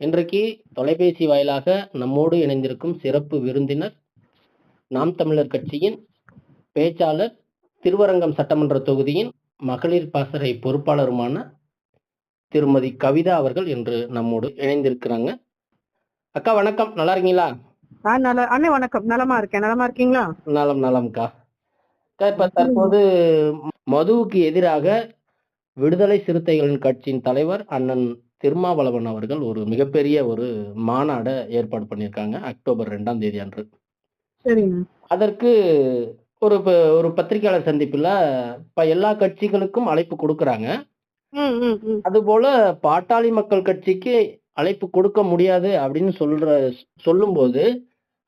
இன்றைக்கு தொலைபேசி வாயிலாக நம்மோடு இணைந்திருக்கும் சிறப்பு விருந்தினர் நாம் தமிழர் கட்சியின் பேச்சாளர், திருவரங்கம் சட்டமன்ற தொகுதியின் மகளிர் பாசறை பொறுப்பாளருமான திருமதி கவிதா அவர்கள் இன்று நம்மோடு இணைந்திருக்கிறாங்க. அக்கா வணக்கம், நல்லா இருக்கீங்களா? அண்ணே வணக்கம், நலமா இருக்கேன். நலமா இருக்கீங்களா? நலம்க்கா. இப்ப தற்போது மதுவுக்கு எதிராக விடுதலை சிறுத்தைகளின் கட்சியின் தலைவர் அண்ணன் திருமாவளவன் அவர்கள் ஒரு மிகப்பெரிய ஒரு மாநாட ஏற்பாடு பண்ணியிருக்காங்க அக்டோபர் 2ஆம் தேதி அன்று. அதற்கு ஒரு பத்திரிகையாளர் சந்திப்புல எல்லா கட்சிகளுக்கும் அழைப்பு கொடுக்கறாங்க. அதுபோல பாட்டாளி மக்கள் கட்சிக்கு அழைப்பு கொடுக்க முடியாது அப்படின்னு சொல்லும்போது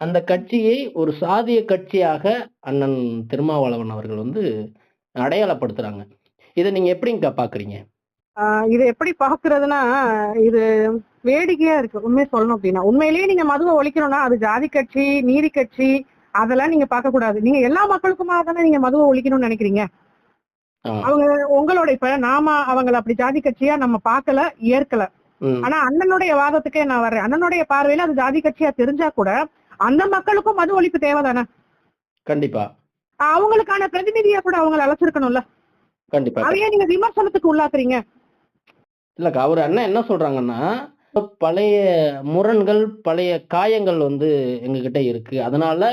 அந்த கட்சியை ஒரு சாதிய கட்சியாக அண்ணன் திருமாவளவன் அவர்கள் அடையாளப்படுத்துறாங்க. இதை நீங்க எப்படிங்கக்கா பாக்குறீங்க? இது எப்படி பாக்குறதுன்னா, இது வேடிக்கையா இருக்கு. உண்மையை சொல்லணும் அப்படின்னா, உண்மையிலேயே நீங்க மதுவை ஒழிக்கணும்னா அது ஜாதி கட்சி, நீதி கட்சி அதெல்லாம் நீங்க பார்க்க கூடாது. நீங்க எல்லா மக்களுக்குமாக தானே நீங்க மதுவை ஒழிக்கணும்னு நினைக்கிறீங்க. அவங்க உங்களோட இப்ப நாம அவங்களை அப்படி ஜாதி கட்சியா நம்ம பார்க்கல, ஏற்கல. ஆனா அண்ணனுடைய வாதத்துக்கே நான் வர்றேன். அண்ணனுடைய பார்வையில அது ஜாதி கட்சியா தெரிஞ்சா கூட அந்த மக்களுக்கும் மது ஒழிப்பு தேவைதானே. கண்டிப்பா அவங்களுக்கான பிரதிநிதியா கூட அவங்களை அழைச்சிருக்கணும்ல. கண்டிப்பா. அதையே நீங்க விமர்சனத்துக்கு உள்ளாக்குறீங்க. இல்லக்கா, அவர் அண்ணன் என்ன சொல்றாங்கன்னா, பழைய முரண்கள், பழைய காயங்கள் எங்ககிட்ட இருக்கு. அதனால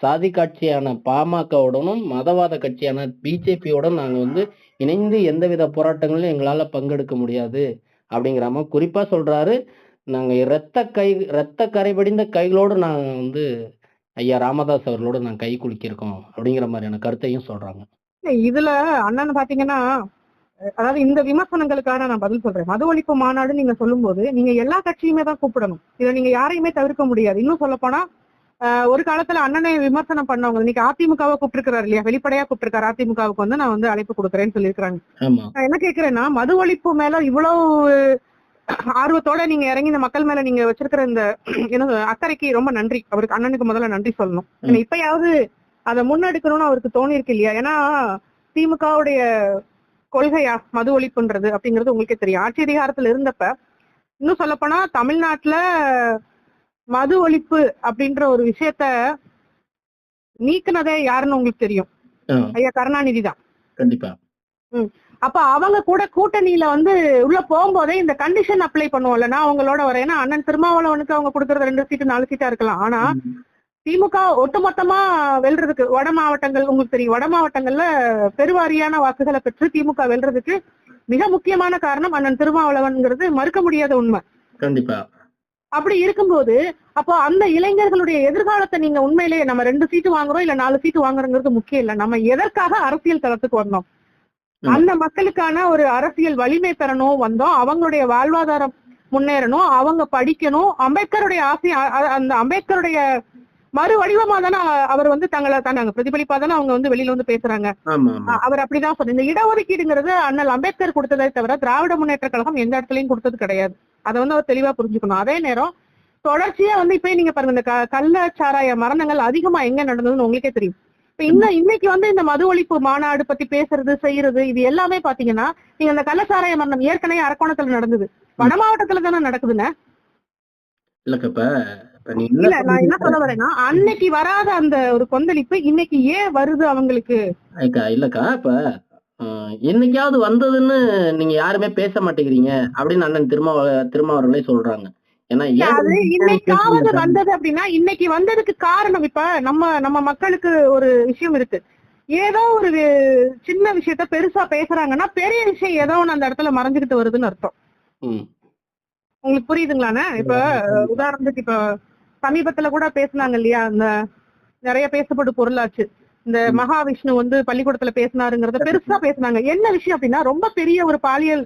சாதி கட்சியான பாமகவுடனும் மதவாத கட்சியான பிஜேபியோட நாங்க இணைந்து எந்தவித போராட்டங்களிலும் எங்களால பங்கெடுக்க முடியாது அப்படிங்கிறாம குறிப்பா சொல்றாரு. நாங்க இரத்த கரைபடிந்த கைகளோடு நாங்க ஐயா ராமதாஸ் அவர்களோட நாங்க கை குலுக்கியிருக்கோம் அப்படிங்கிற மாதிரியான கருத்தையும் சொல்றாங்க. இதுல அண்ணன் பாத்தீங்கன்னா, அதாவது இந்த விமர்சனங்களுக்கான நான் பதில் சொல்றேன். மது ஒழிப்பு மாநாடு நீங்க சொல்லும் போது நீங்க எல்லா கட்சியுமே தான் கூப்பிடணும். இதை நீங்க யாரையுமே தவிர்க்க முடியாது. இன்னும் சொல்ல போனா ஒரு காலத்துல அண்ணனை விமர்சனம் பண்ணவங்க இன்னைக்கு அதிமுகவை கூப்பிட்டுருக்காரு இல்லையா, வெளிப்படையா கூப்பிட்டுருக்காரு. அதிமுகவுக்கு நான் அழைப்பு கொடுக்குறேன்னு சொல்லியிருக்காங்க. நான் என்ன கேட்கிறேன்னா, மது ஒழிப்பு மேல இவ்வளவு ஆர்வத்தோட நீங்க இறங்கி இந்த மக்கள் மேல நீங்க வச்சிருக்கிற இந்த அக்கறைக்கு ரொம்ப நன்றி. அவருக்கு அண்ணனுக்கு முதல்ல நன்றி சொல்லணும். இப்பயாவது அதை முன்னெடுக்கணும்னு அவருக்கு தோணி இருக்கு இல்லையா? ஏன்னா திமுகவுடைய கொள்கையா மது ஒழிப்புன்றது அப்படிங்கிறது உங்களுக்கே தெரியும். ஆட்சி அதிகாரத்துல இருந்தப்ப இன்னும் சொல்லப்போனா தமிழ்நாட்டுல மது ஒழிப்பு அப்படின்ற ஒரு விஷயத்த நீக்குனதே யாருன்னு உங்களுக்கு தெரியும். ஐயா கருணாநிதி தான். கண்டிப்பா. அப்ப அவங்க கூட கூட்டணியில உள்ள போகும்போதே இந்த கண்டிஷன் அப்ளை பண்ணுவோம்ல, நான் அவங்களோட வரேன். ஏன்னா அண்ணன் திருமாவளவனுக்கு அவங்க கொடுக்கறது 2 சீட்டு 4 சீட்டா இருக்கலாம். ஆனா திமுக ஒட்டுமொத்தமா வெல்றதுக்கு வட மாவட்டங்கள் உங்களுக்கு தெரியும், வட மாவட்டங்கள்ல பெருவாரியான வாக்குகளை பெற்று திமுக வெல்றதுக்கு மிக முக்கியமான காரணம் அண்ணன் திருமாவளவன்ங்கிறது மறுக்க முடியாத உண்மை. கண்டிப்பா. அப்படி இருக்கும்போது அப்போ அந்த இளைஞர்களுடைய எதிர்காலத்தை நீங்க உண்மையிலேயே நம்ம 2 சீட்டு வாங்குறோம் இல்ல 4 சீட்டு வாங்குறோங்கிறது முக்கியம் இல்ல. நம்ம எதற்காக அரசியல் தளத்துக்கு வந்தோம்? அந்த மக்களுக்கான ஒரு அரசியல் வலிமை பெறணும் வந்தோம். அவங்களுடைய வாழ்வாதாரம் முன்னேறணும், அவங்க படிக்கணும். அம்பேத்கருடைய ஆசை, அந்த அம்பேத்கருடைய மறு வடிவமா தானே அவர் தங்களை தானாங்க பிரதிபலிப்பா தானே அவங்க வெளியில பேசுறாங்க. அவர் அப்படிதான் சொன்ன. இந்த இடஒதுக்கீடுங்கிறது அண்ணல் அம்பேத்கர் கொடுத்ததை தவிர திராவிட முன்னேற்ற கழகம் எந்த இடத்துலயும் கொடுத்தது கிடையாது. அதை அவர் தெளிவா புரிஞ்சுக்கணும். அதே நேரம் தொடர்ச்சியா இப்ப நீங்க பாருங்க, இந்த கள்ளச்சாராய மரணங்கள் அதிகமா எங்க நடந்ததுன்னு உங்களுக்கே தெரியும். இப்ப இன்னைக்கு இந்த மது ஒழிப்பு மாநாடு பத்தி பேசுறது செய்யறது இது எல்லாமே பாத்தீங்கன்னா, நீங்க அந்த கள்ளச்சாராய மரணம் ஏற்கனவே அரக்கோணத்துல நடந்தது, வட மாவட்டத்துல தானே நடக்குதுன்னு. இல்ல நான் என்ன சொல்ல வரேன்னா, அன்னைக்கு வராத அந்த ஒரு கொந்தளிப்பு இன்னைக்கு ஏன் வருது அவங்களுக்கு? இல்லக்கா, இப்ப என்னைக்காவது வந்ததுன்னு நீங்க யாருமே பேச மாட்டேங்கிறீங்க அப்படின்னு அண்ணன் திருமாவளவனே சொல்றாங்க. ஏன்னா இன்னைக்காவது வந்தது அப்படின்னா இன்னைக்கு வந்ததுக்கு காரணம் இப்ப நம்ம மக்களுக்கு ஒரு விஷயம் இருக்கு. ஏதோ ஒரு சின்ன விஷயத்த பெருசா பேசுறாங்கன்னா பெரிய விஷயம் ஏதோ ஒண்ணு அந்த இடத்துல மறைஞ்சுக்கிட்டு வருதுன்னு அர்த்தம். உங்களுக்கு புரியுதுங்களாண்ணே? இப்ப உதாரணத்துக்கு இப்ப சமீபத்துல கூட பேசினாங்க இல்லையா, இந்த நிறைய பேசப்படும் பொருளாச்சு, இந்த மகாவிஷ்ணு பள்ளிக்கூடத்துல பேசினாருங்கிறத பெருசா பேசினாங்க. என்ன விஷயம் அப்படின்னா, ரொம்ப பெரிய ஒரு பாலியல்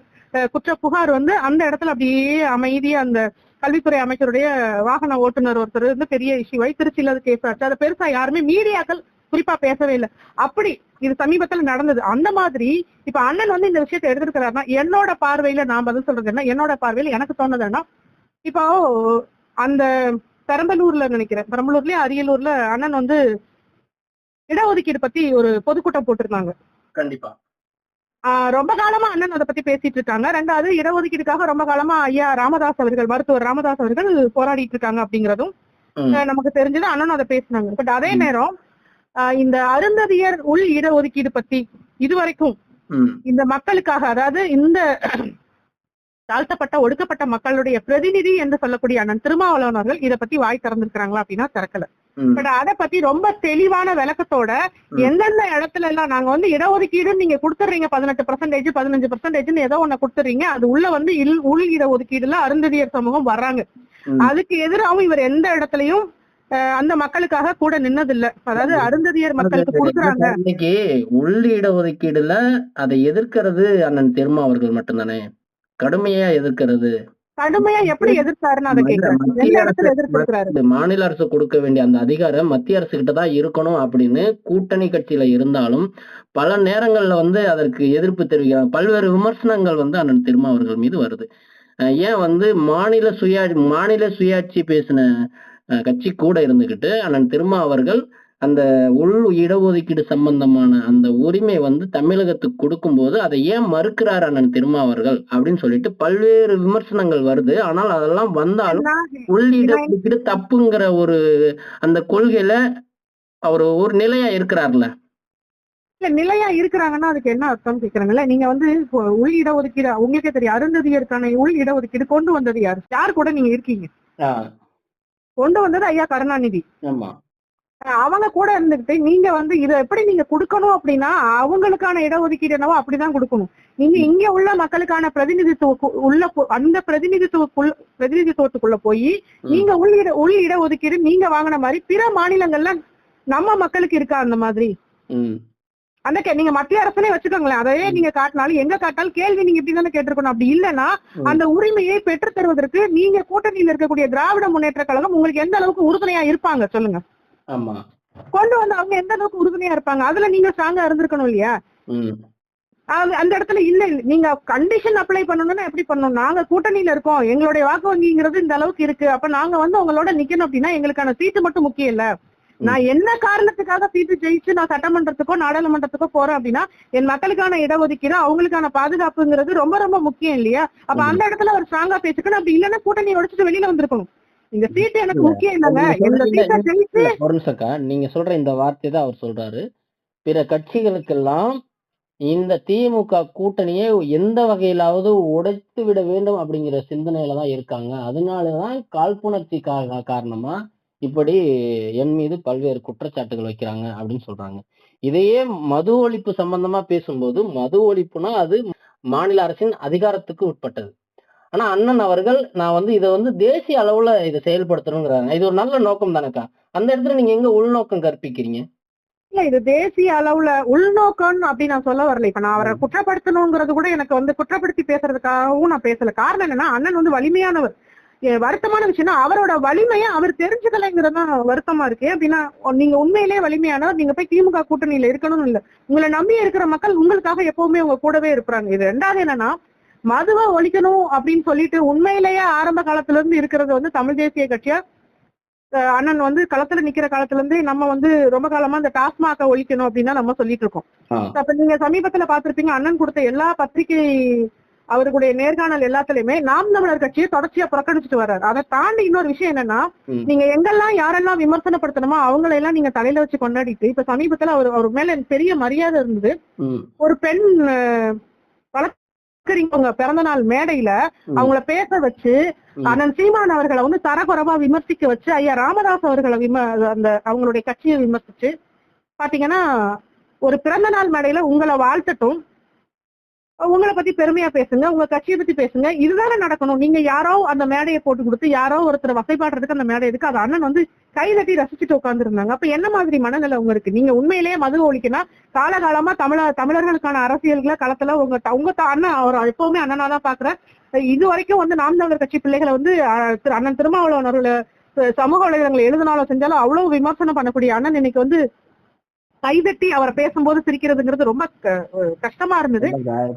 குற்ற புகார் அந்த இடத்துல அப்படியே அமைதியா அந்த கல்வித்துறை அமைச்சருடைய வாகன ஓட்டுநர் ஒருத்தர் பெரிய இஷ்யூ திருச்சியில கேஸ் ஆச்சு. அதை பெருசா யாருமே மீடியாக்கள் குறிப்பா பேசவே இல்லை. அப்படி இது சமீபத்துல நடந்தது. அந்த மாதிரி இப்ப அண்ணன் இந்த விஷயத்தை எடுத்துருக்கிறாருன்னா, என்னோட பார்வையில நான் பதில் சொல்றதுன்னா, என்னோட பார்வையில எனக்கு தோணுதுன்னா, இப்போ அந்த பெரம்பலூர்ல நினைக்கிறேன், பெரம்பலூர்லயும் அரியலூர்ல அண்ணன் இடஒதுக்கீடு பத்தி ஒரு பொதுக்கூட்டம் போட்டிருந்தாங்க. கண்டிப்பா. ரொம்ப காலமா அண்ணன் அதை பத்தி பேசிட்டு இருக்காங்க. ரெண்டாவது இடஒதுக்கீடுக்காக ரொம்ப காலமா ஐயா ராமதாஸ் அவர்கள், மருத்துவர் ராமதாஸ் அவர்கள் போராடிட்டு இருக்காங்க அப்படிங்கறதும் நமக்கு தெரிஞ்சது. அண்ணனும் அதை பேசினாங்க. பட் அதே நேரம் இந்த அருந்ததியர் உள் இடஒதுக்கீடு பத்தி இதுவரைக்கும் இந்த மக்களுக்காக, அதாவது இந்த தாழ்த்தப்பட்ட ஒடுக்கப்பட்ட மக்களுடைய பிரதிநிதி என்று சொல்லக்கூடிய அண்ணன் திருமாவளவன் அவர்கள் இதை பத்தி வாய் திறந்திருக்கிறாங்களா அப்படின்னா திறக்கல. பட் அதை பத்தி ரொம்ப தெளிவான விளக்கத்தோட எந்தெந்த இடத்துல எல்லாம் நாங்க வந்து இடஒதுக்கீடு நீங்க கொடுத்துறீங்க 18% 15% ஏதோ ஒண்ணு கொடுத்துறீங்க, அது உள்ள வந்து உள் இடஒதுக்கீடுல அருந்ததியர் சமூகம் வர்றாங்க, அதுக்கு எதிராகவும் இவர் எந்த இடத்துலயும் அந்த மக்களுக்காக கூட நின்னதில்லை. அதாவது அருந்ததியர் மக்களுக்கு கொடுக்குறாங்க. இன்னைக்கு உள் இடஒதுக்கீடுல அதை எதிர்க்கிறது அண்ணன் திருமா அவர்கள் மட்டும்தானே, கடுமையா எதிர்க்கிறது. கடுமையா எப்படி எதிர்த்தாருன்னு அதை கேட்கிறேன். மாநில அரசு கொடுக்க வேண்டிய அந்த அதிகாரம் மத்திய அரசு கிட்டதான் இருக்கணும் அப்படின்னு கூட்டணி கட்சியில இருந்தாலும் பல நேரங்கள்ல வந்து அதற்கு எதிர்ப்பு தெரிவிக்கிறாங்க. பல்வேறு விமர்சனங்கள் வந்து அண்ணன் திருமா அவர்கள் மீது வருது. ஏன் வந்து மாநில சுயாட்சி பேசின கட்சி கூட இருந்துகிட்டு அண்ணன் திருமா அவர்கள் அந்த உள் இடஒதுக்கீடு சம்பந்தமான அந்த உரிமை வந்து தமிழகத்துக்கு கொடுக்கும் போது அதை ஏன் மறுக்கிறார் அண்ணன் திருமா அவர்கள் அப்படின்னு சொல்லிட்டு பல்வேறு விமர்சனங்கள் வருது. ஆனால் அதெல்லாம் வந்தாலும் உள் இடஒதுக்கீடு தப்புங்கிற ஒரு அந்த கொள்கையில அவர் ஒரு நிலையா இருக்கிறார்ல. நிலையா இருக்கிறாங்கன்னா அதுக்கு என்ன அர்த்தம் கேக்குறாங்கல்ல. நீங்க வந்து உள் இடஒதுக்கீடு உங்களுக்கே தெரியும், அருந்ததியருக்கான உள் இடஒதுக்கீடு கொண்டு வந்தது யார் கூட நீங்க இருக்கீங்க? கொண்டு வந்தது ஐயா கருணாநிதி. அவங்க கூட இருந்துகிட்டு நீங்க வந்து இதை எப்படி நீங்க கொடுக்கணும் அப்படின்னா அவங்களுக்கான இடஒதுக்கீடு என்னவோ அப்படிதான் கொடுக்கணும். நீங்க இங்க உள்ள மக்களுக்கான பிரதிநிதித்துவம் உள்ள அந்த பிரதிநிதித்துவத்துக்குள்ள போய் நீங்க உள் இடஒதுக்கீடு நீங்க வாங்கின மாதிரி பிற மாநிலங்கள்ல நம்ம மக்களுக்கு இருக்கா அந்த மாதிரி? அந்த நீங்க மத்திய அரசனே வச்சுக்கோங்களேன், அதையே நீங்க காட்டினாலும் எங்க காட்டினாலும் கேள்வி நீங்க இப்படி தானே கேட்டிருக்கணும். அப்படி இல்லைன்னா அந்த உரிமையை பெற்று தருவதற்கு நீங்க கூட்டணியில் இருக்கக்கூடிய திராவிட முன்னேற்ற கழகம் உங்களுக்கு எந்த அளவுக்கு உறுதுணையா இருப்பாங்க சொல்லுங்க. கொண்டு வந்து அவங்க எந்த அளவுக்கு உறுதுணையா இருப்பாங்க, அதுல நீங்க ஸ்ட்ராங்கா இருந்திருக்கணும் இல்லையா? அந்த இடத்துல இல்ல, நீங்க கண்டிஷன் அப்ளை பண்ணணும்னா எப்படி பண்ணணும்? நாங்க கூட்டணியில இருக்கோம், எங்களுடைய வாக்கு வங்கிங்கிறது இந்த அளவுக்கு இருக்கு, அப்ப நாங்க வந்து உங்களோட நிக்கணும் அப்படின்னா எங்களுக்கான சீட்டு மட்டும் முக்கியம் இல்ல, நான் என்ன காரணத்துக்காக சீட்டு ஜெயிச்சு நான் சட்டமன்றத்துக்கோ நாடாளுமன்றத்துக்கோ போறேன் அப்படின்னா என் மக்களுக்கான இடஒதுக்கீடு அவங்களுக்கான பாதுகாப்புங்கிறது ரொம்ப ரொம்ப முக்கியம் இல்லையா? அப்ப அந்த இடத்துல அவர் ஸ்ட்ராங்கா பேசிக்கணும். அப்படி இல்லைன்னா கூட்டணியை உடைச்சிட்டு வெளியில வந்திருக்கணும். இந்த சீட்டு எனக்கு முக்கியம் இல்லைங்க. நீங்க சொல்ற இந்த வார்த்தை தான் அவர் சொல்றாரு. பிற கட்சிகளுக்கெல்லாம் இந்த திமுக கூட்டணியை எந்த வகையிலாவது உடைத்து விட வேண்டும் அப்படிங்கிற சிந்தனையில தான் இருக்காங்க. அதனாலதான் காழ்ப்புணர்ச்சி காரணமா இப்படி என் மீது பல்வேறு குற்றச்சாட்டுகள் வைக்கிறாங்க அப்படின்னு சொல்றாங்க. இதையே மது ஒழிப்பு சம்பந்தமா பேசும்போது மது ஒழிப்புனா அது மாநில அரசின் அதிகாரத்துக்கு உட்பட்டது. ஆனா அண்ணன் அவர்கள் நான் வந்து இதை வந்து தேசிய அளவுல இதை செயல்படுத்தணுங்கிறாங்க. இது ஒரு நல்ல நோக்கம் தானக்கா. அந்த இடத்துல நீங்க எங்க உள்நோக்கம் கற்பிக்கிறீங்க? இல்ல, இது தேசிய அளவுல உள்நோக்கம் அப்படி நான் சொல்ல வரல. இப்ப நான் அவரை குற்றப்படுத்தணுங்கிறது கூட எனக்கு வந்து குற்றப்படுத்தி பேசுறதுக்காகவும் நான் பேசல. காரணம் என்னன்னா அண்ணன் வந்து வலிமையானவர். வருத்தமான விஷயம்னா அவரோட வலிமையை அவர் தெரிஞ்சுக்கலைங்கிறது தான் வருத்தமா இருக்கு. அப்படின்னா நீங்க உண்மையிலேயே வலிமையானவர், நீங்க போய் திமுக கூட்டணியில இருக்கணும்னு இல்ல, உங்களை நம்பி இருக்கிற மக்கள் உங்களுக்காக எப்பவுமே உங்க கூடவே இருப்பாங்க. இது ரெண்டாவது என்னன்னா மதுவை ஒழிக்கணும் அப்படின்னு சொல்லிட்டு உண்மையிலேயே ஆரம்ப காலத்துல இருந்து இருக்கிறது வந்து தமிழ் தேசிய கட்சியா அண்ணன் வந்து களத்துல நிக்கிற காலத்துல இருந்து நம்ம வந்து ரொம்ப காலமா இந்த டாஸ்மாக ஒழிக்கணும் அப்படின்னு தான் நம்ம சொல்லிட்டு இருக்கோம். அப்ப நீங்க சமீபத்துல பாத்திருப்பீங்க அண்ணன் கொடுத்த எல்லா பத்திரிகை அவருடைய நேர்காணல் எல்லாத்துலயுமே நாம் தமிழர் கட்சியை தொடர்ச்சியா புறக்கணிச்சுட்டு வர்றாரு. அதை தாண்டி இன்னொரு விஷயம் என்னன்னா நீங்க எங்கெல்லாம் யாரெல்லாம் விமர்சனப்படுத்தணுமோ அவங்களை எல்லாம் நீங்க தலையில வச்சு கொண்டாடிட்டு இப்ப சமீபத்துல அவர் மேல பெரிய மரியாதை இருந்தது. ஒரு பெண் வழக்கறிஞங்க பிறந்த நாள் மேடையில அவங்கள பேச வச்சு அண்ணன் சீமான் அவர்களை வந்து தரக்குறைவா விமர்சிக்க வச்சு ஐயா ராமதாஸ் அவர்களை அந்த அவங்களுடைய கட்சியை விமர்சிச்சு பாத்தீங்கன்னா ஒரு பிறந்த நாள் மேடையில உங்களை வாழ்த்தட்டும், உங்களை பத்தி பெருமையா பேசுங்க, உங்க கட்சியை பத்தி பேசுங்க, இதுதானே நடக்கணும். நீங்க யாரோ அந்த மேடையை போட்டு கொடுத்து யாரோ ஒருத்தர் வசைப்பாடுறதுக்கு அந்த மேடை இருக்கு, அது அண்ணன் வந்து கைதட்டி ரசிச்சுட்டு உட்கார்ந்து இருந்தாங்க. அப்ப என்ன மாதிரி மனநிலை உங்க இருக்கு? நீங்க உண்மையிலேயே மது ஒழிக்கணும் காலகாலமா தமிழர்களுக்கான அரசியல்களை களத்துல உங்க அண்ணன் அவர் எப்பவுமே அண்ணனாதான் பாக்குறேன். இது வரைக்கும் வந்து நாம் தமிழர் கட்சி பிள்ளைகளை வந்து அண்ணன் திருமாவளவன் அவர்களை சமூக வலைதளங்களை எழுதினாலும் செஞ்சாலும் அவ்வளவு விமர்சனம் பண்ணக்கூடிய அண்ணன் இன்னைக்கு வந்து கைதட்டி அவரை பேசும்போது சிரிக்கிறதுங்கிறது ரொம்ப கஷ்டமா இருந்தது.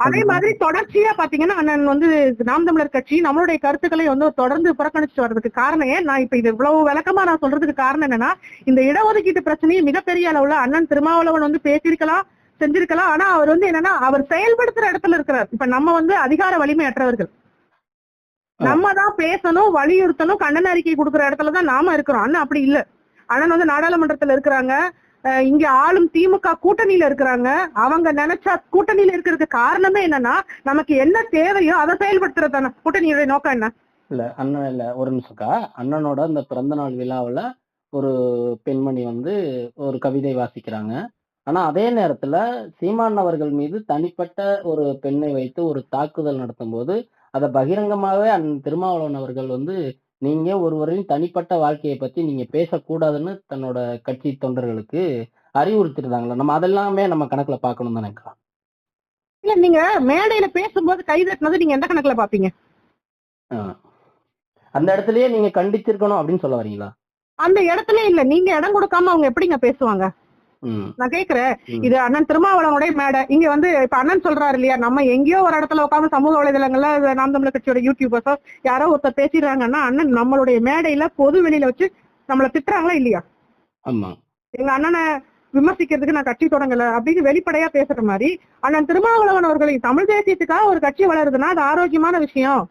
அதே மாதிரி தொடர்ச்சியா பாத்தீங்கன்னா அண்ணன் வந்து நாம் தமிழர் கட்சி நம்மளுடைய கருத்துக்களை வந்து தொடர்ந்து புறக்கணிச்சுட்டு வர்றதுக்கு காரணம் நான் இப்ப இது இவ்வளவு விளக்கமா நான் சொல்றதுக்கு காரணம் என்னன்னா இந்த இடஒதுக்கீட்டு பிரச்சனையை மிகப்பெரிய அளவுல அண்ணன் திருமாவளவன் வந்து பேசியிருக்கலாம், செஞ்சிருக்கலாம். ஆனா அவர் வந்து என்னன்னா அவர் செயல்படுத்துற இடத்துல இருக்கிறார். இப்ப நம்ம வந்து அதிகார வலிமையற்றவர்கள், நம்ம தான் பேசணும், வலியுறுத்தணும், கண்டன அறிக்கை கொடுக்குற இடத்துலதான் நாம இருக்கிறோம். அண்ணன் அப்படி இல்ல. அண்ணன் வந்து நாடாளுமன்றத்துல இருக்கிறாங்க, இங்க ஆளும் திமுக கூட்டணியில இருக்கிறாங்க. அவங்க நினைச்சா கூட்டணியில இருக்கிறதுக்கு காரணமே என்னன்னா நமக்கு என்ன தேவையோ அதை செயல்படுத்துறதான கூட்டணியுடைய நோக்கம் என்ன? இல்ல அண்ணன் இல்ல ஒரு நிமிஷம்க்கா. அண்ணனோட இந்த பிறந்த நாள் விழாவுல ஒரு பெண்மணி வந்து ஒரு கவிதை வாசிக்கிறாங்க. ஆனா அதே நேரத்துல சீமான் அவர்கள் மீது தனிப்பட்ட ஒரு பெண்ணை வைத்து ஒரு தாக்குதல் நடத்தும் போது அதை பகிரங்கமாவே திருமாவளவன் அவர்கள் வந்து நீங்க ஒருவரின் தனிப்பட்ட வாழ்க்கையை பத்தி நீங்க பேசக்கூடாதுன்னு தன்னோட கட்சி தொண்டர்களுக்கு அறிவுறுத்திருந்தாங்களா? நம்ம அதெல்லாமே நம்ம கணக்குல பார்க்கணும் தானேக்கா? இல்ல, நீங்க மேடையில பேசும்போது கை தட்டினது நீங்க எந்த கணக்குல பாப்பீங்க? அந்த இடத்துலயே நீங்க கண்டிச்சிருக்கணும் அப்படின்னு சொல்ல வரீங்களா? அந்த இடத்துல இல்ல, நீங்க இடம் கொடுக்காம அவங்க எப்படிங்க பேசுவாங்க? நான் கேக்குறேன், இது அண்ணன் திருமாவளவனுடைய மேடை. இங்க வந்து இப்ப அண்ணன் சொல்றாரு இல்லையா, நம்ம எங்கேயோ ஒரு இடத்துல உட்காந்து சமூக வலைதளங்கள்ல நாம் தமிழர் கட்சியோட யூடியூபர்ஸோ யாரோ ஒருத்தர் பேசிடுறாங்கன்னா அண்ணன் நம்மளுடைய மேடையில பொது வெளியில வச்சு நம்மள திட்டுறாங்களா இல்லையா? ஆமா. எங்க அண்ணனை விமர்சிக்கிறதுக்கு நான் கட்சி தொடங்கல அப்படின்னு வெளிப்படையா பேசுற மாதிரி அண்ணன் திருமாவளவன் அவர்களை தமிழ் தேசியத்துக்காக ஒரு கட்சி வளருதுன்னா அது ஆரோக்கியமான விஷயம்.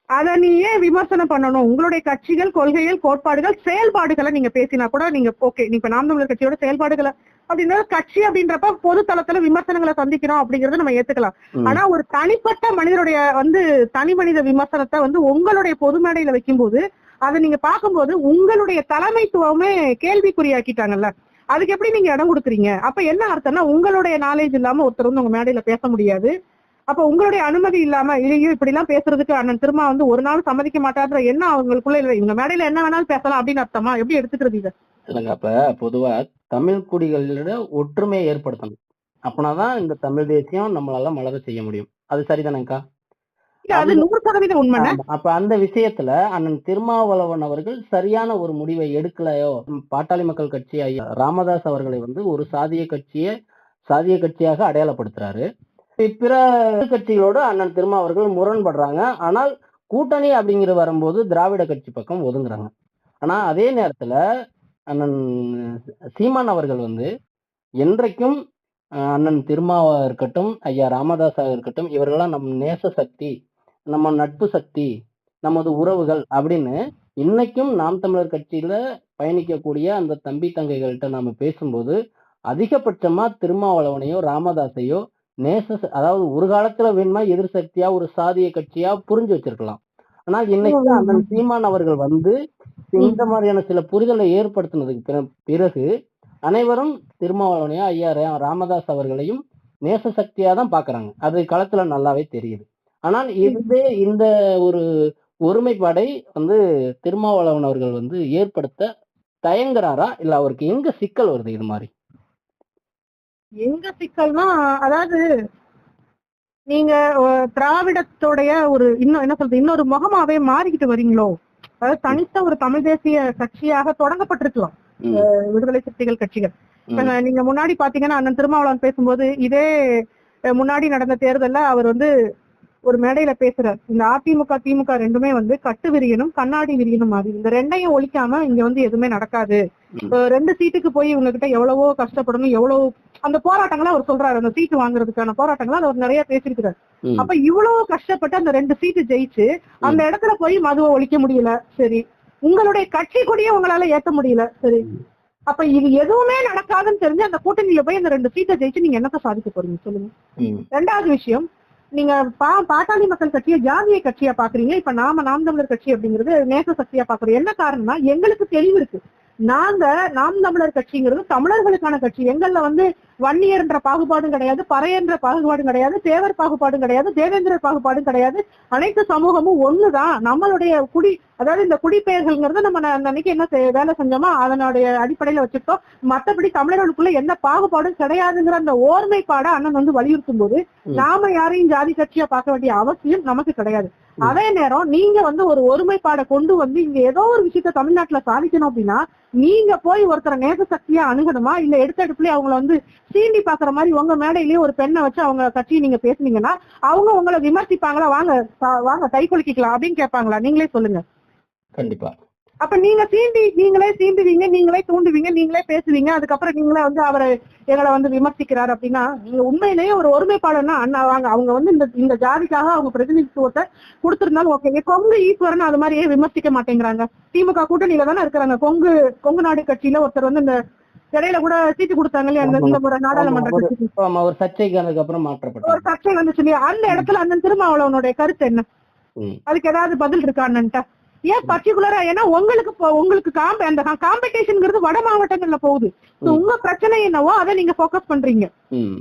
அத நீ ஏன் விமர்சனம் பண்ணணும்? உங்களுடைய கட்சிகள், கொள்கைகள், கோட்பாடுகள், செயல்பாடுகளை நீங்க பேசினா கூட நீங்க ஓகே. இப்ப நாம் தமிழர் கட்சியோட செயல்பாடுகளை அப்படின்றது கட்சி அப்படின்றப்ப பொது தளத்துல விமர்சனங்களை சந்திக்கிறோம் அப்படிங்கறத நம்ம ஏத்துக்கலாம். ஆனா ஒரு தனிப்பட்ட மனிதனுடைய வந்து தனி மனித விமர்சனத்தை வந்து உங்களுடைய பொது மேடையில வைக்கும் போது அதை நீங்க பார்க்கும்போது உங்களுடைய தலைமைத்துவமே கேள்விக்குறியாக்கிட்டாங்கல்ல. அதுக்கு எப்படி நீங்க இடம் கொடுக்குறீங்க? அப்ப என்ன அர்த்தம்னா உங்களுடைய நாலேஜ் இல்லாம ஒருத்தர் வந்து உங்க மேடையில பேச முடியாது. அப்ப உங்களுடைய அனுமதி இல்லாம இதையும் இப்படி எல்லாம் பேசுறதுக்கு அண்ணன் திருமா வந்து ஒரு நாள் சம்மதிக்க மாட்டான்ற என்ன அவங்களுக்குள்ள இல்லை, இவங்க மேடையில என்ன வேணாலும் பேசலாம் அப்படின்னு அர்த்தமா? எப்படி எடுத்துக்கிறது இதை? இல்லைங்க, அப்ப பொதுவா தமிழ் குடிகளோட ஒற்றுமையை ஏற்படுத்தணும். அப்பனாதான் இந்த தமிழ் தேசியம் நம்மளால மலர செய்ய முடியும். அது சரிதானேக்கா? அது 100% உண்மை. அப்ப அந்த விஷயத்துல அண்ணன் திருமாவளவன் அவர்கள் சரியான ஒரு முடிவை எடுக்கலையோ? பாட்டாளி மக்கள் கட்சி ஐயா ராமதாஸ் அவர்களை வந்து ஒரு சாதிய கட்சியாக அடையாளப்படுத்துறாரு. பிற கட்சிகளோடு அண்ணன் திருமா அவர்கள் முரண்படுறாங்க. ஆனால் கூட்டணி அப்படிங்கிற வரும்போது திராவிட கட்சி பக்கம் ஒதுங்குறாங்க. ஆனா அதே நேரத்துல அண்ணன் சீமான் அவர்கள் வந்து என்றைக்கும் அண்ணன் திருமாவா இருக்கட்டும், ஐயா ராமதாஸாக இருக்கட்டும், இவர்கள்லாம் நம் நேச சக்தி, நம்ம நட்பு சக்தி, நமது உறவுகள் அப்படின்னு இன்னைக்கும் நாம் தமிழர் கட்சியில பயணிக்கக்கூடிய அந்த தம்பி தங்கைகள்கிட்ட நாம பேசும்போது அதிகபட்சமா திருமாவளவனையோ ராமதாஸையோ அதாவது ஒரு காலத்துல வேணுமா எதிர் சக்தியா ஒரு சாதிய கட்சியா புரிஞ்சு வச்சிருக்கலாம். ஆனால் இன்னைக்கு அந்த சீமான் அவர்கள் வந்து இந்த மாதிரியான சில புரிதலை ஏற்படுத்தினதுக்கு பிறகு அனைவரும் திருமாவளவனையா ஐயா ராமதாஸ் அவர்களையும் நேச சக்தியா தான் பாக்குறாங்க. அது களத்துல நல்லாவே தெரியுது. ஆனால் இந்த ஒரு ஒருமைப்பாடை வந்து திருமாவளவன் அவர்கள் வந்து ஏற்படுத்த தயங்குறாரா, இல்ல அவருக்கு எங்க சிக்கல் வருது? இது மாதிரி எங்க சிக்கல்னா, அதாவது நீங்க திராவிடத்தோடைய ஒரு இன்னொரு முகமாவே மாறிக்கிட்டு வரீங்களோ? அதாவது தனித்த ஒரு தமிழ் தேசிய கட்சியாக தொடங்கப்பட்டிருக்கலாம் விடுதலை சிறுத்தைகள் கட்சிகள். நீங்க முன்னாடி பாத்தீங்கன்னா அண்ணன் திருமாவளவன் பேசும்போது இதே முன்னாடி நடந்த தேர்தல்ல அவர் வந்து ஒரு மேடையில பேசுறாரு, இந்த அதிமுக திமுக ரெண்டுமே வந்து கட்டு விரியனும் கண்ணாடி விரியனும் மாதிரி, இந்த ரெண்டையும் ஒழிக்காம இங்க வந்து எதுவுமே நடக்காது. 2 சீட்டுக்கு போய் இவங்க கிட்ட எவ்வளவோ கஷ்டப்படணும், எவ்வளவு அந்த போராட்டங்களை அவர் சொல்றாரு, அந்த சீட்டு வாங்குறதுக்கான போராட்டங்களை அவர் நிறைய பேசியிருக்கிறாரு. அப்ப இவ்வளவு கஷ்டப்பட்டு அந்த 2 சீட்டு ஜெயிச்சு அந்த இடத்துல போய் மதுவை ஒழிக்க முடியல, சரி. உங்களுடைய கட்சி கூடயே உங்களால ஏற்ற முடியல, சரி. அப்ப இது எதுவுமே நடக்காதுன்னு தெரிஞ்சு அந்த கூட்டணியில போய் அந்த 2 சீட்டை ஜெயிச்சு நீங்க என்னத்த சாதிக்க போறீங்க சொல்லுங்க. 2வது விஷயம், நீங்க பாட்டாளி மக்கள் கட்சியை ஜாதிய கட்சியா பாக்குறீங்க. இப்ப நாம் தமிழர் கட்சி அப்படிங்கிறது நேச சக்தியா பாக்குறோம். என்ன காரணம்னா எங்களுக்கு தெளிவு இருக்கு. நாங்க நாம் தமிழர் கட்சிங்கிறது தமிழர்களுக்கான கட்சி. எங்கள்ல வந்து வன்னியர் என்ற பாகுபாடும் கிடையாது, பறையர் என்ற பாகுபாடும் கிடையாது, தேவர் பாகுபாடும் கிடையாது, தேவேந்திரர் பாகுபாடும் கிடையாது. அனைத்து சமூகமும் ஒண்ணுதான். நம்மளுடைய அதாவது இந்த குடிப்பெயர்கள்ங்கிறது நம்ம அன்னைக்கு என்ன வேலை செஞ்சோமோ அதனுடைய அடிப்படையில வச்சுட்டோம். மற்றபடி தமிழர்களுக்குள்ள எந்த பாகுபாடும் கிடையாதுங்கிற அந்த ஓர்மைப்பாட அண்ணன் வந்து வலியுறுத்தும் போது நாம யாரையும் ஜாதி கட்சியா பார்க்க வேண்டிய அவசியம் நமக்கு கிடையாது. அதே நேரம் நீங்க வந்து ஒரு ஒருமைப்பாடை கொண்டு வந்து இங்க ஏதோ ஒரு விஷயத்த தமிழ்நாட்டுல சாதிக்கணும் அப்படின்னா நீங்க போய் ஒருத்தரை நேச சக்தியா அணுகணுமா, இல்ல எடுத்தடுப்புலயே அவங்கள வந்து சீண்டி பாக்குற மாதிரி உங்க மேடையிலேயே ஒரு பெண்ணை வச்சு அவங்க கட்சியை நீங்க பேசுனீங்கன்னா அவங்க உங்களை விமர்சிப்பாங்களா? வாங்க கை குலுக்கிக்கலாம் அப்படின்னு கேட்பாங்களா? நீங்களே சொல்லுங்க. கண்டிப்பா. அப்ப நீங்க நீங்களே சீண்டுவீங்க, நீங்களே தூண்டுவீங்க, நீங்களே பேசுவீங்க, அதுக்கப்புறம் நீங்களே வந்து அவரை எங்களை வந்து விமர்சிக்கிறார் அப்படின்னா நீங்க உண்மையிலேயே ஒரு ஒருமைப்பாடுன்னா அண்ணா வாங்க அவங்க வந்து இந்த ஜாதிக்காக அவங்க பிரதிநிதித்துவத்தை கொடுத்திருந்தாலும் ஓகே. கொங்கு ஈஸ்வரன் அது மாதிரியே விமர்சிக்க மாட்டேங்கிறாங்க. திமுக கூட்டணியில தானே இருக்கிறாங்க. கொங்கு நாடு கட்சியில ஒருத்தர் வந்து இந்த இடையில கூட சீட்டு கொடுத்தாங்க இல்லையா இந்த முறை நாடாளுமன்ற கட்சிக்கு ஒரு சர்ச்சைக்கு அதுக்கப்புறம் மாற்றப்பட்ட ஒரு சர்ச்சை வந்துச்சு இல்லையா, அந்த இடத்துல அண்ணன் திருமாவளவனுடைய கருத்து என்ன? அதுக்கு ஏதாவது பதில் இருக்கா அண்ணன்ட்ட? ஏன் பர்டிகுலரா? ஏன்னா உங்களுக்கு அந்த காம்படிஷன்ங்கிறது வட மாவட்டங்கள்ல போகுது. உங்க பிரச்சனை என்னவோ அதை நீங்க போக்கஸ் பண்றீங்க.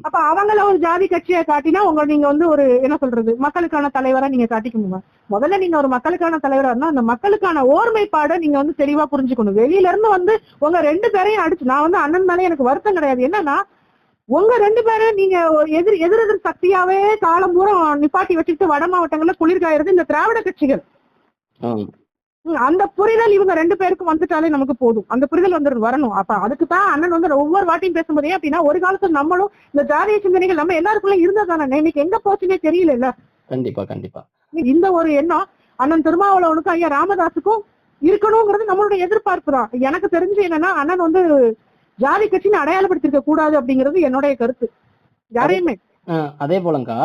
அப்ப அவங்கள ஒரு ஜாதி கட்சியை காட்டினா நீங்க வந்து ஒரு என்ன சொல்றது மக்களுக்கான தலைவரா நீங்க காட்டிக்கணுங்க. முதல்ல நீங்க ஒரு மக்களுக்கான தலைவரா இருந்தா அந்த மக்களுக்கான ஓர்மைப்பாடை நீங்க வந்து தெளிவா புரிஞ்சுக்கணும். வெளியில இருந்து வந்து உங்க 2 பேரையும் அடிச்சு நான் வந்து அண்ணன் மேலே எனக்கு வருத்தம் கிடையாது. என்னன்னா உங்க 2 பேரும் நீங்க எதிர் சக்தியாவே காலம் பூரா நிப்பாட்டி வச்சுட்டு வட மாவட்டங்கள்ல குளிர்காயிறது இந்த திராவிட கட்சிகள். அந்த புரிதல் இவங்க 2 பேருக்கும் வந்துட்டாலே நமக்கு போதும். அந்த புரிதல் வந்து வரணும். அப்ப அதுக்கு தான் அண்ணன் வந்து ஒவ்வொரு வாட்டியும் பேசும்போதே அப்படின்னா ஒரு காலத்துல நம்மளும் இந்த ஜாதிய சிந்தனைகள் நம்ம எல்லாருக்குள்ள இருந்ததானே இன்னைக்கு எங்க போச்சுன்னே தெரியல. கண்டிப்பா கண்டிப்பா இந்த ஒரு எண்ணம் அண்ணன் திருமாவளவனுக்கும் ஐயா ராமதாஸுக்கும் இருக்கணுங்கிறது நம்மளுடைய எதிர்பார்ப்பு தான். எனக்கு தெரிஞ்சு என்னன்னா அண்ணன் வந்து ஜாதி கட்சின்னு அடையாளப்படுத்திருக்க கூடாது அப்படிங்கிறது என்னுடைய கருத்து. யாரையுமே அதே போலங்கா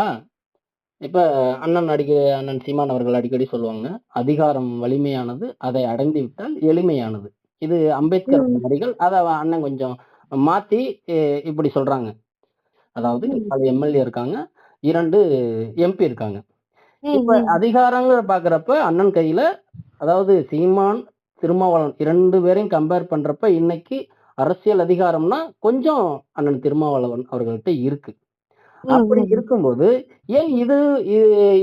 இப்ப அண்ணன் சீமான் அவர்கள் அடிக்கடி சொல்லுவாங்க, அதிகாரம் வலிமையானது, அதை அடைந்து விட்டால் எளிமையானது. இது அம்பேத்கர் வரிகள். அத அண்ணன் கொஞ்சம் மாத்தி இப்படி சொல்றாங்க. அதாவது 4 எம்எல்ஏ இருக்காங்க, 2 எம்பி இருக்காங்க. இப்ப அதிகாரங்கிற பாக்குறப்ப அண்ணன் கையில, அதாவது சீமான் திருமாவளவன் 2 பேரையும் கம்பேர் பண்றப்ப இன்னைக்கு அரசியல் அதிகாரம்னா கொஞ்சம் அண்ணன் திருமாவளவன் அவர்கள்ட்ட இருக்கு. அப்படி இருக்கும்போது ஏன்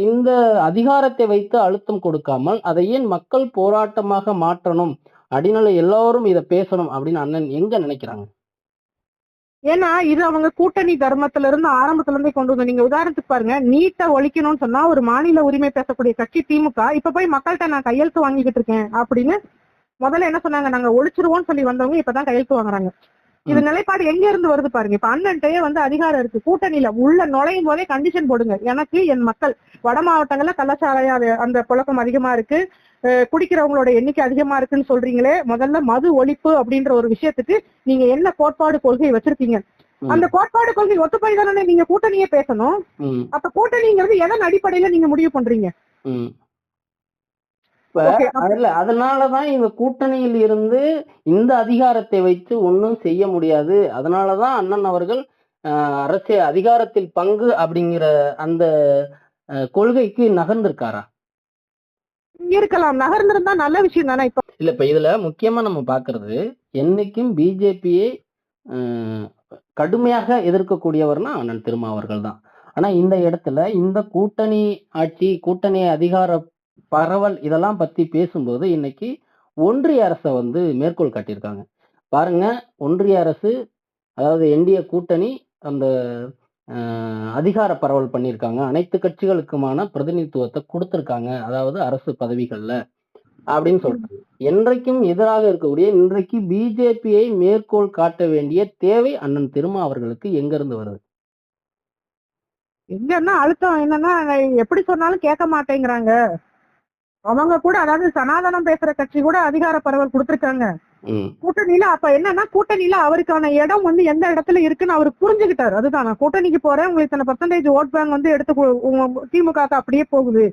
இந்த அதிகாரத்தை வைத்து அழுத்தம் கொடுக்காமல் அதை ஏன் மக்கள் போராட்டமாக மாற்றணும் அப்படின்னு எல்லாரும் இத பேசணும் அப்படின்னு அண்ணன் எங்க நினைக்கிறாங்க? ஏன்னா இது அவங்க கூட்டணி தர்மத்துல இருந்து ஆரம்பத்துல இருந்தே கொண்டு வந்து நீங்க உதாரணத்துக்கு பாருங்க, நீட்டை ஒழிக்கணும்னு சொன்னா ஒரு மாநில உரிமை பேசக்கூடிய கட்சி திமுக இப்ப போய் மக்கள்கிட்ட நான் கையெழுத்து வாங்கிக்கிட்டு இருக்கேன் அப்படின்னு முதல்ல என்ன சொன்னாங்க, நாங்க ஒழிச்சிருவோம்னு சொல்லி வந்தவங்க இப்பதான் கையெழுத்து வாங்குறாங்க. இது நிலைப்பாடு எங்க இருந்து வருது பாருங்க. இப்ப அண்ணன்ட்டே வந்து அதிகாரம் இருக்கு, கூட்டணியில உள்ள நுழையும் போதே கண்டிஷன் போடுங்க, எனக்கு என் மக்கள் வட மாவட்டங்கள்ல கள்ளச்சாலையா அந்த புழக்கம் அதிகமா இருக்கு, குடிக்கிறவங்களோட எண்ணிக்கை அதிகமா இருக்குன்னு சொல்றீங்களே, முதல்ல மது ஒழிப்பு அப்படின்ற ஒரு விஷயத்துக்கு நீங்க என்ன கோட்பாடு கொள்கை வச்சிருக்கீங்க, அந்த கோட்பாடு கொள்கை ஒத்துப்போய் தானே நீங்க கூட்டணியே பேசணும். அப்ப கூட்டணிங்கிறது எதன் அடிப்படையில நீங்க முடிவு பண்றீங்க? அதனாலதான் இவங்க கூட்டணியில் இருந்து இந்த அதிகாரத்தை வைத்து ஒன்னும் செய்ய முடியாது. அதனாலதான் அண்ணன் அவர்கள் அரசியல் அதிகாரத்தில் பங்கு அப்படிங்கிற அந்த கொள்கைக்கு நகர்ந்திருக்காரா? இருக்கலாம், நகர்ந்திருந்தா நல்ல விஷயம் தானே. இப்ப இதுல முக்கியமா நம்ம பாக்குறது, என்னைக்கும் பிஜேபியை கடுமையாக எதிர்க்கக்கூடியவர்னா அண்ணன் திருமாவர்கள் தான். ஆனா இந்த இடத்துல இந்த கூட்டணி ஆட்சி, கூட்டணி அதிகார பரவல் இதெல்லாம் பத்தி பேசும்போது இன்னைக்கு ஒன்றிய அரசை வந்து மேற்கோள் காட்டியிருக்காங்க. பாருங்க, ஒன்றிய அரசு அதாவது என்டிஏ கூட்டணி அந்த அதிகார பரவல் பண்ணியிருக்காங்க, அனைத்து கட்சிகளுக்குமான பிரதிநிதித்துவத்தை கொடுத்திருக்காங்க, அதாவது அரசு பதவிகள்ல அப்படின்னு சொல்றாங்க. என்றைக்கும் எதிராக இருக்கக்கூடிய இன்றைக்கு பிஜேபியை மேற்கோள் காட்ட வேண்டிய தேவை அண்ணன் திருமா அவர்களுக்கு எங்க இருந்து வருது? எங்கன்னா அழுத்தம் என்னன்னா எப்படி சொன்னாலும் கேட்க மாட்டேங்கிறாங்க. அவங்க கூட அதாவது சனாதனம் பேசுற கட்சி கூட அதிகார பரவல் கொடுத்திருக்காங்க கூட்டணியில. அப்ப என்னன்னா கூட்டணியில அவருக்கான இடம் வந்து எந்த இடத்துல இருக்குன்னு அவரு புரிஞ்சுக்கிட்டாரு. அதுதான், நான் கூட்டணிக்கு போறேன், உங்களுக்கு இத்தனை % ஓட் பேங்க் வந்து எடுத்து திமுக அப்படியே போகுது,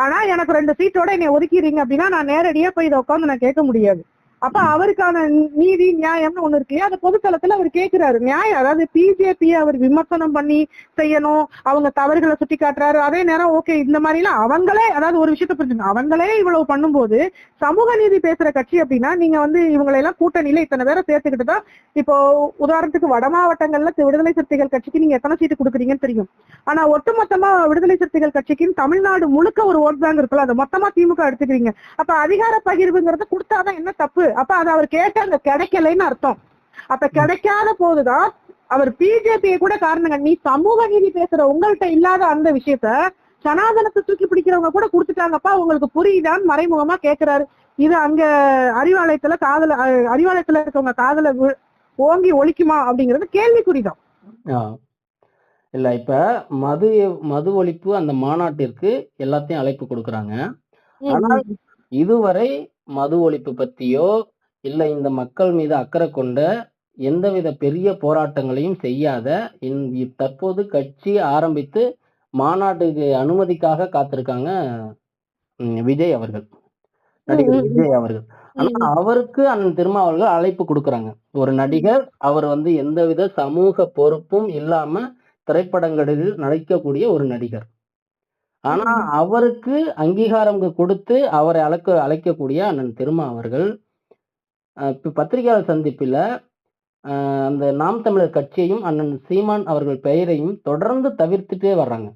ஆனா எனக்கு 2 சீட்டோட என்னை ஒதுக்கிறீங்க அப்படின்னா நான் நேரடியா போய் இதை உட்காந்து நான் கேட்க முடியாது. அப்ப அவருக்கான நீதி நியாயம்னு ஒண்ணு இருக்கு, அந்த பொதுத்தளத்துல அவர் கேட்கிறாரு நியாயம். அதாவது பிஜேபி அவர் விமர்சனம் பண்ணி செய்யணும், அவங்க தவறுகளை சுட்டி காட்டுறாரு. அதே நேரம் ஓகே இந்த மாதிரி எல்லாம் அவங்களே, அதாவது ஒரு விஷயத்த புரிஞ்சுக்கணும், அவங்களே இவ்வளவு பண்ணும்போது சமூக நீதி பேசுற கட்சி அப்படின்னா நீங்க வந்து இவங்களை எல்லாம் கூட்டணியில இத்தனை பேரை சேர்த்துக்கிட்டு தான், இப்போ உதாரணத்துக்கு வட மாவட்டங்கள்ல விடுதலை சிறுத்தைகள் கட்சிக்கு நீங்க எத்தனை சீட்டு கொடுக்குறீங்கன்னு தெரியும். ஆனா ஒட்டுமொத்தமா விடுதலை சிறுத்தைகள் கட்சிக்கு தமிழ்நாடு முழுக்க ஒரு ஓட் பேங்க் இருக்குல்ல, அதை மொத்தமா திமுக எடுத்துக்கிறீங்க. அப்ப அதிகார பகிர்வுங்கிறத கொடுத்தாதான் என்ன தப்பு? அப்ப அது அவர் கேட்ட அந்த கிடைக்கலைன்னு அர்த்தம். அப்ப கிடைக்காத போதுதான் அவர் பிஜேபியை கூட காரணங்க, நீ சமூக நீதி பேசுற உங்கள்கிட்ட இல்லாத அந்த விஷயத்த சனாதனத்தை தூக்கி பிடிக்கிறவங்க கூட கொடுத்துட்டாங்கப்பா, உங்களுக்கு புரியுதான்னு மறைமுகமா கேட்கிறாரு. இது அங்க அறிவாலயத்துல இருக்கவங்க காதல ஓங்கி ஒழிக்குமா அப்படிங்கறது கேள்விக்குறிதான். இல்ல இப்ப மது ஒழிப்பு அந்த மாநாட்டிற்கு எல்லாத்தையும் அழைப்பு கொடுக்கறாங்க. ஆனால் இதுவரை மது ஒழிப்பு பத்தியோ இல்ல இந்த மக்கள் மீது அக்கறை கொண்ட எந்தவித பெரிய போராட்டங்களையும் செய்யாத தற்போது கட்சி ஆரம்பித்து மாநாட்டுக்கு அனுமதிக்காக காத்திருக்காங்க விஜய் அவர்கள், நடிகர் விஜய் அவர்கள். ஆனா அவருக்கு அண்ணன் திருமாவளவர்கள் அழைப்பு கொடுக்கறாங்க. ஒரு நடிகர், அவர் எந்தவித சமூக பொறுப்பும் இல்லாம திரைப்படங்களில் நடிக்கக்கூடிய ஒரு நடிகர். ஆனா அவருக்கு அங்கீகாரம் கொடுத்து அவரை அழைக்கக்கூடிய அண்ணன் திருமா அவர்கள் பத்திரிகையாளர் சந்திப்பில அந்த நாம் தமிழர் கட்சியையும் அண்ணன் சீமான் அவர்கள் பெயரையும் தொடர்ந்து தவிர்த்துட்டே வர்றாங்க.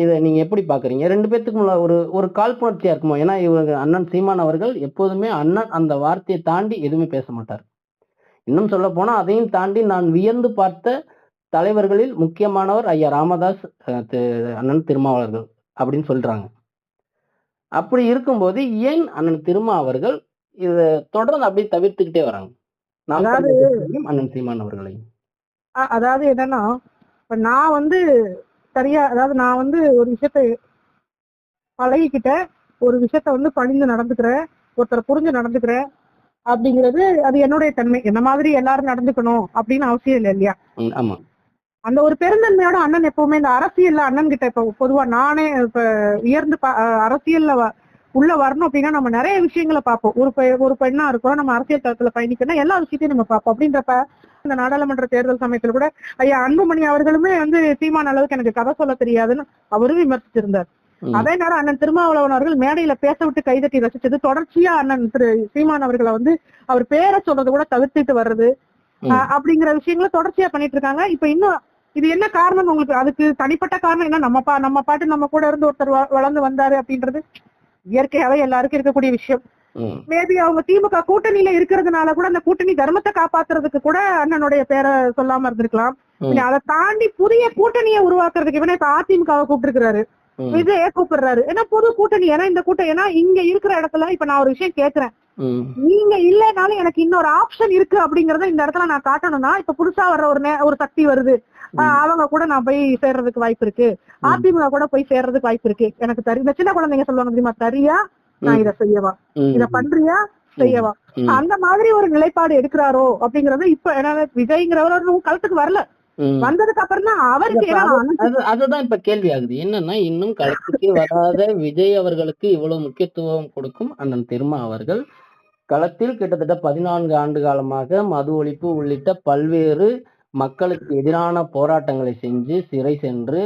இதை நீங்க எப்படி பாக்குறீங்க? 2 பேத்துக்கும் ஒரு காழ்ப்புணர்ச்சியா இருக்குமோ? ஏன்னா இவங்க அண்ணன் சீமான் அவர்கள் எப்போதுமே அண்ணன் அந்த வார்த்தையை தாண்டி எதுவுமே பேச மாட்டார். இன்னும் சொல்ல போனா அதையும் தாண்டி நான் வியந்து பார்த்த தலைவர்களில் முக்கியமானவர் ஐயா ராமதாஸ் அண்ணன் திருமாவளவர்கள் அப்படின்னு சொல்றாங்க. அப்படி இருக்கும்போது ஏன் அண்ணன் திருமா அவர்கள் இதை தொடர்ந்து அப்படியே தவிர்த்துக்கிட்டே வராங்க, அண்ணன் சீமான் அவர்களையும்? அதாவது என்னன்னா, இப்ப நான் சரியா, அதாவது நான் ஒரு விஷயத்த பழகிக்கிட்ட, ஒரு விஷயத்த பணிந்து நடந்துக்கிறேன், ஒருத்தரை புரிஞ்சு நடந்துக்கிறேன் அப்படிங்கிறது அது என்னுடைய தன்மை. என்ன மாதிரி எல்லாரும் நடந்துக்கணும் அப்படின்னு அவசியம் இல்லை இல்லையா? ஆமா. அந்த ஒரு பெருந்தன்மையோட அண்ணன் எப்பவுமே இந்த அரசியல்ல அண்ணன் கிட்ட இப்ப பொதுவா நானே இப்ப உயர்ந்து அரசியல்ல உள்ள வரணும் அப்படின்னா நம்ம நிறைய விஷயங்களை பார்ப்போம். ஒரு பெண்ணா இருக்கோம், நம்ம அரசியல் தளத்துல பயணிக்கணும், எல்லா விஷயத்தையும் நம்ம பார்ப்போம். அப்படின்றப்ப இந்த நாடாளுமன்ற தேர்தல் சமயத்துல கூட ஐயா அன்புமணி அவர்களுமே சீமான் அளவுக்கு எனக்கு கதை சொல்ல தெரியாதுன்னு அவரும் விமர்சிச்சிருந்தார். அதே நேரம் அண்ணன் திருமாவளவன் அவர்கள் மேடையில பேச விட்டு கைதட்டி ரசிச்சது, தொடர்ச்சியா அண்ணன் திரு சீமான் அவர்களை அவர் பேரை சொல்றது கூட தவிர்த்துட்டு வர்றது அப்படிங்கிற விஷயங்களை தொடர்ச்சியா பண்ணிட்டு இருக்காங்க. இப்ப இன்னும் இது என்ன காரணம் உங்களுக்கு? அதுக்கு தனிப்பட்ட காரணம் என்ன? நம்ம பாட்டு நம்ம கூட இருந்து ஒருத்தர் வளர்ந்து வந்தாரு அப்படின்றது இயற்கையாவே எல்லாருக்கும் இருக்கக்கூடிய விஷயம். மேபி அவங்க திமுக கூட்டணியில இருக்கிறதுனால கூட அந்த கூட்டணி தர்மத்தை காப்பாத்துறதுக்கு கூட அண்ணனுடைய பேரை சொல்லாம இருந்திருக்கலாம். அதை தாண்டி புதிய கூட்டணியை உருவாக்குறதுக்கு இவனே இப்ப அதிமுகவை கூப்பிட்டுருக்காரு, விஜய கூப்பிடுறாரு. ஏன்னா புது கூட்டணி, ஏன்னா இந்த கூட்டம், ஏன்னா இங்க இருக்கிற இடத்துல இப்ப நான் ஒரு விஷயம் கேக்குறேன், நீங்க இல்லைனாலும் எனக்கு இன்னொரு ஆப்ஷன் இருக்கு அப்படிங்கறத இந்த இடத்துல நான் காட்டணும்னா, இப்ப புதுசா வர்ற ஒரு சக்தி வருது, அவங்க கூட நான் போய் சேர்றதுக்கு வாய்ப்பு இருக்கு, அதிமுக கூட போய் சேர்றதுக்கு வாய்ப்பு இருக்கு. எனக்கு இந்த சின்ன குழந்தைங்க சொல்லுவாங்க தெரியுமா, சரியா நான் இதை செய்யவா, இத பண்றியா செய்யவா, அந்த மாதிரி ஒரு நிலைப்பாடு எடுக்கிறாரோ அப்படிங்கறது இப்ப ஏன்னா விஜய்ங்கிறவர் களத்துக்கு வரல, வந்ததுக்கு அப்புறம் தான் அவருக்கு அதுதான் இப்ப கேள்வி ஆகுது. என்னன்னா இன்னும் களத்துக்கு வராத விஜய் அவர்களுக்கு இவ்வளவு முக்கியத்துவம் கொடுக்கும் அண்ணன் திருமா அவர்கள் களத்தில் கிட்டத்தட்ட 14 ஆண்டு காலமாக மது ஒழிப்பு உள்ளிட்ட பல்வேறு மக்களுக்கு எதிரான போராட்டங்களை செஞ்சு சிறை சென்று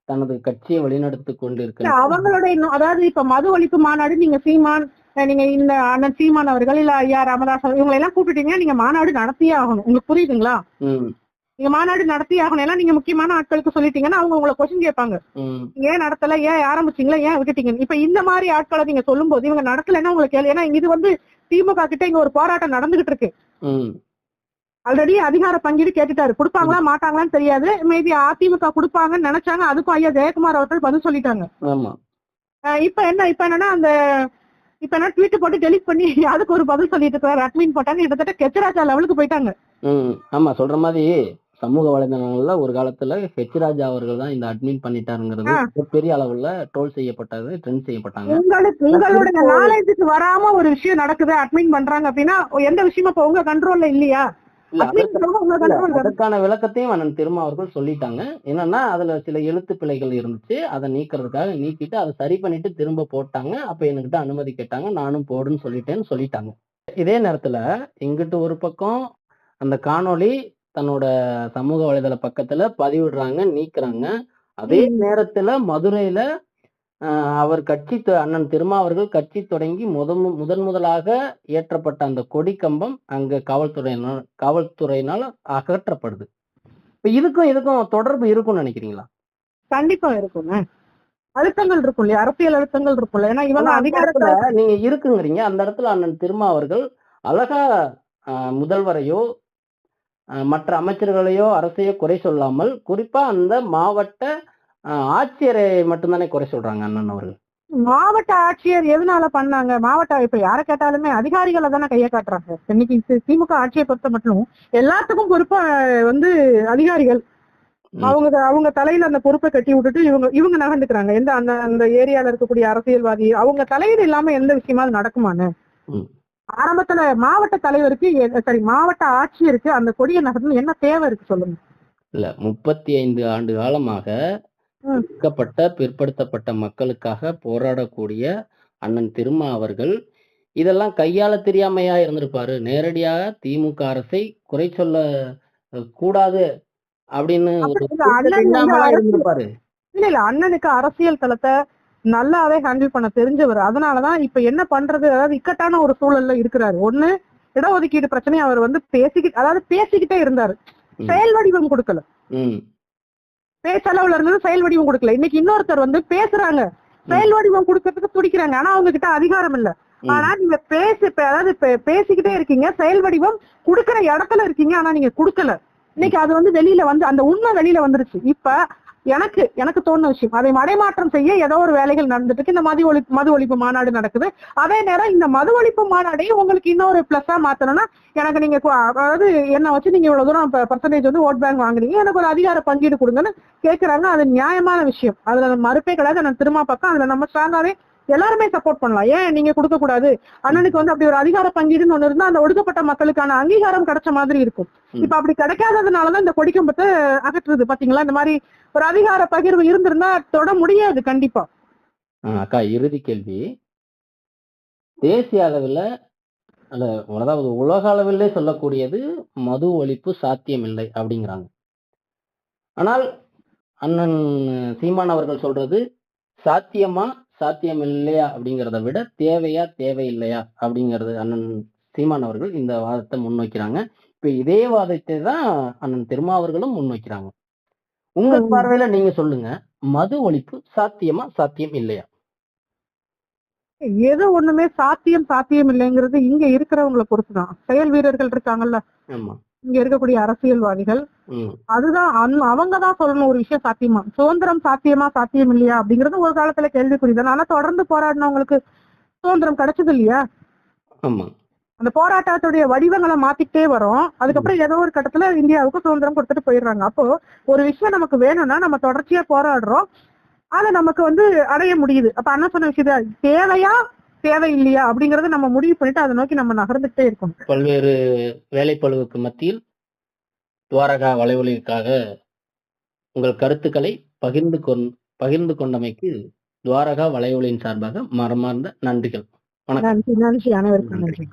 தனது கட்சியை வழிநடத்தி கொண்டிருக்க அவங்களுடைய அதாவது இப்ப மது ஒழிப்பு மாநாடு நீங்க சீமான், நீங்க இந்த அண்ணன் சீமான் அவர்கள் இல்ல ஐயா ராமதாஸ் இவங்களை எல்லாம் கூப்பிட்டீங்கன்னா நீங்க மாநாடு நடத்தியே ஆகணும். உங்களுக்கு புரியுதுங்களா? நீங்க மாநாடு நடத்தி ஆகணும். எல்லாம் நீங்க முக்கியமான ஆட்களுக்கு சொல்லிட்டீங்கன்னா அவங்க உங்களை கொஸ்டின் கேட்பாங்க, ஏன் நடத்தல, ஏன் ஆரம்பிச்சீங்களா, ஏன் விட்டுட்டீங்க. இப்ப இந்த மாதிரி ஆட்களை நீங்க சொல்லும் போது இவங்க நடக்கலன்னா உங்களுக்கு கேள்வி. ஏன்னா இது திமுக கிட்ட இங்க ஒரு போராட்டம் நடந்துகிட்டு இருக்கு. ஆல்ரெடி அதிகார பங்கீடு கேட்டுட்டாரு, கொடுப்பாங்களா மாட்டாங்களான்னு தெரியாது. மேபி அதிமுக கொடுப்பாங்கன்னு நினைச்சாங்க, அதுக்கும் ஐயா ஜெயக்குமார் அவர்கள் பதில் சொல்லிட்டாங்க. இப்ப என்னன்னா அந்த இப்ப என்ன ட்வீட் போட்டு டெலிட் பண்ணி அதுக்கு ஒரு பதில் சொல்லிட்டு இருக்காரு, அட்மின் போட்டாங்க, கிட்டத்தட்ட கெச்சராஜா லெவலுக்கு போயிட்டாங்க. ஆமா, சொல்ற மாதிரி சமூக வலைதளங்கள்ல ஒரு காலத்துல ஹெச்ராஜா அவர்கள் தான் இந்த அட்மின் பண்ணிட்டாருங்கிறது பெரிய அளவுல ட்ரோல் செய்யப்பட்டது, ட்ரெண்ட் செய்யப்பட்டாங்க. உங்களோட நாலேஜுக்கு வராம ஒரு விஷயம் நடக்குது, அட்மின் பண்றாங்க அப்படின்னா எந்த விஷயமும் இப்ப உங்க கண்ட்ரோல்ல இல்லையா? அதற்கான விளக்கத்தையும் அண்ணன் திருமா அவர்கள் சொல்லிட்டாங்க. என்னன்னா அதுல சில எழுத்து பிழைகள் இருந்துச்சு, அதை நீக்கிறதுக்காக நீக்கிட்டு அதை சரி பண்ணிட்டு திரும்ப போட்டாங்க. அப்ப என்கிட்ட அனுமதி கேட்டாங்க, நானும் போடுன்னு சொல்லிட்டாங்க. இதே நேரத்துல இங்கிட்டு ஒரு பக்கம் அந்த காணொளி தன்னோட சமூக வலைதள பக்கத்துல பதிவிடுறாங்க, நீக்குறாங்க. அதே நேரத்துல மதுரையில அவர் அண்ணன் திருமா அவர்கள் கட்சி தொடங்கி முதலாக ஏற்றப்பட்ட அந்த கொடி கம்பம் அங்க காவல்துறையினால் அகற்றப்படுது. இப்ப இதுக்கும் தொடர்பு இருக்கும்னு நினைக்கிறீங்களா? கண்டிப்பா இருக்குங்க, அழுத்தங்கள் இருக்கும் இல்லையா, அரசியல் அழுத்தங்கள் இருக்கும்ல. ஏன்னா இவங்க அதிகாரத்துல நீங்க இருக்குங்கிறீங்க, அந்த இடத்துல அண்ணன் திருமா அவர்கள் அழகா முதல்வரையோ மற்ற அமைச்சர்களையோ அரசையோ குறை சொல்லாமல் குறிப்பா அந்த மாவட்ட ஆட்சியரை மட்டும்தானே குறை சொல்றாங்க அண்ணன் அவர்கள். மாவட்ட ஆட்சியர் எதனால பண்ணாங்க? மாவட்ட இப்ப யார கேட்டாலுமே அதிகாரிகளை தானே கையை காட்டுறாங்க. இன்னைக்கு திமுக ஆட்சியை பொறுத்த மட்டும் எல்லாத்துக்கும் பொறுப்பா அதிகாரிகள். ம். அவங்க தலையில அந்த பொறுப்பை கட்டி விட்டுட்டு இவங்க நகர்ந்துக்கிறாங்க. எந்த அந்த அந்த ஏரியால இருக்கக்கூடிய அரசியல்வாதி அவங்க தலையீடு இல்லாம எந்த விஷயமாவது நடக்குமான்னு. ம். ஆரம்பத்துல மாவட்ட தலைவருக்கு மாவட்ட ஆட்சியருக்கு அந்த கொடியை நகர்த்தணும் என்ன தேவை இருக்கு சொல்லுங்க. இல்ல 35 ஆண்டு காலமாக ம். ஒடுக்கப்பட்ட பிற்படுத்தப்பட்ட மக்களுக்காக போராடக்கூடிய அண்ணன் திருமா அவர்கள் இதெல்லாம் கையாள தெரியாமையா இருந்திருப்பாரு. நேரடியாக திமுக அரசை குறை சொல்ல கூடாது அப்படின்னு ஒரு அப்படி இல்ல, கூச்சம் அண்ணன் வந்து இல்லாமலாம் இருந்திருப்பாரு. இல்ல அண்ணனுக்கு அரசியல் தளத்தை நல்லாவே ஹேண்டில் பண்ண தெரிஞ்சவர். அதனாலதான் இப்ப என்ன பண்றது, அதாவது இக்கட்டான ஒரு சூழல்ல இருக்கிறாரு. ஒண்ணு, இடஒதுக்கீடு பிரச்சனை அவர் வந்து பேசிக்கிட்டே இருந்தாரு, ம். செயல் வடிவம் கொடுக்கல. ம். பேச்சளவுல இருந்தது, செயல் வடிவம் கொடுக்கல. இன்னைக்கு இன்னொருத்தர் வந்து பேசுறாங்க, செயல் வடிவம் கொடுக்கறதுக்கு துடிக்கிறாங்க. ஆனா அவங்க கிட்ட அதிகாரம் இல்ல. ம். ஆனா நீங்க பேசிக்கிட்டே இருக்கீங்க, செயல் வடிவம் கொடுக்கற இடத்துல இருக்கீங்க, ஆனா நீங்க கொடுக்கல. இன்னைக்கு அது வந்து வெளியில வந்து அந்த உண்மை வெளியில வந்துருச்சு. இப்ப எனக்கு தோணுன விஷயம், அதை மடைமாற்றம் செய்ய ஏதோ ஒரு வேலைகள் நடந்துட்டு இருக்கு. இந்த மது ஒழிப்பு மாநாடு நடக்குது. அதே நேரம் இந்த மது ஒழிப்பு மாநாடையும் உங்களுக்கு இன்னொரு பிளஸ்ஸா மாத்தணும்னா, எனக்கு நீங்க அதாவது என்ன வச்சு நீங்க இவ்வளவு தூரம் பர்சன்டேஜ் வந்து ஓட் பேங்க் வாங்குறீங்க, எனக்கு ஒரு அதிகார பங்கீடு கொடுங்கன்னு கேக்குறாங்க. அது நியாயமான விஷயம், அதுல மறுப்பே கிடையாது. நான் திரும்ப பக்கம் அதுல நம்ம ஸ்ட்ராங்காவே எல்லாருமே சப்போர்ட் பண்ணலாம். ஏன் நீங்க கொடுக்க கூடாது? அண்ணனுக்கு வந்து அப்படி ஒரு அதிகார பங்கீடுன்னு ஒண்ணு இருந்தா அந்த ஒடுக்கப்பட்ட மக்களுக்கான அங்கீகாரம் கிடைச்ச மாதிரி இருக்கும். இப்ப அப்படி கிடைக்காததுனாலதான் இந்த கொடிக்கம்பத்தை அகற்றுது பாத்தீங்களா. இந்த மாதிரி ஒரு அதிகார பகிர்வு இருந்திருந்தா தொட முடியாது கண்டிப்பா. அக்கா, இறுதி கேள்வி. தேசிய அளவில் அதாவது உலக அளவிலே சொல்லக்கூடியது மது ஒழிப்பு சாத்தியமில்லை அப்படிங்கிறாங்க. ஆனால் அண்ணன் சீமான் அவர்கள் சொல்றது சாத்தியமா சாத்தியம் இல்லையா அப்படிங்கிறத விட தேவையா தேவையில்லையா அப்படிங்கிறது அண்ணன் சீமான் அவர்கள் இந்த வாதத்தை முன்வைக்கிறாங்க. இப்ப இதே வாதத்தை தான் அண்ணன் திருமாவர்களும் முன்வைக்கிறாங்க. உங்க பார்வையில நீங்க சொல்லுங்க, மது ஒழிப்பு சாத்தியமா சாத்தியம் இல்லையா? எது ஒண்ணுமே சாத்தியம் இல்லைங்கிறது இங்க இருக்கிறவங்களை பொறுத்துதான். செயல் வீரர்கள் இருக்காங்கல்ல, ஆமா. இங்க இருக்கக்கூடிய அரசியல்வாதிகள், அதுதான் அவங்கதான் சொல்லணும் ஒரு விஷயம் சாத்தியமா. சுதந்திரம் சாத்தியம் இல்லையா அப்படிங்கறது ஒரு காலத்துல கேள்விக்குறிதான். ஆனா தொடர்ந்து போராடினவங்களுக்கு சுதந்திரம் கிடைச்சது இல்லையா? ஆமா. அந்த போராட்டத்துடைய வடிவங்களை மாத்திக்கிட்டே வரும். அதுக்கப்புறம் ஏதோ ஒரு கட்டத்துல இந்தியாவுக்கு சுதந்திரம் கொடுத்துட்டு போயிடுறாங்க. அப்போ ஒரு விஷயம் நமக்கு வேணும்னா நம்ம தொடர்ச்சியா போராடுறோம், அதை நமக்கு வந்து அடைய முடியுது. அப்ப அண்ணா சொன்ன விஷயம் தேவையா தேவை இல்லையா அப்படிங்கறத நம்ம முடிவு பண்ணிட்டு அதை நோக்கி நம்ம நகர்ந்துட்டே இருக்கோம். பல்வேறு வேலைப்பளுவுக்கு மத்தியில் துவாரகா வலைவலிக்காக உங்கள் கருத்துக்களை பகிர்ந்து கொண்டமைக்கு துவாரகா வலைவலியின் சார்பாக மனமார்ந்த நன்றிகள். வணக்கம். நன்றி அனைவருக்கும் நன்றி.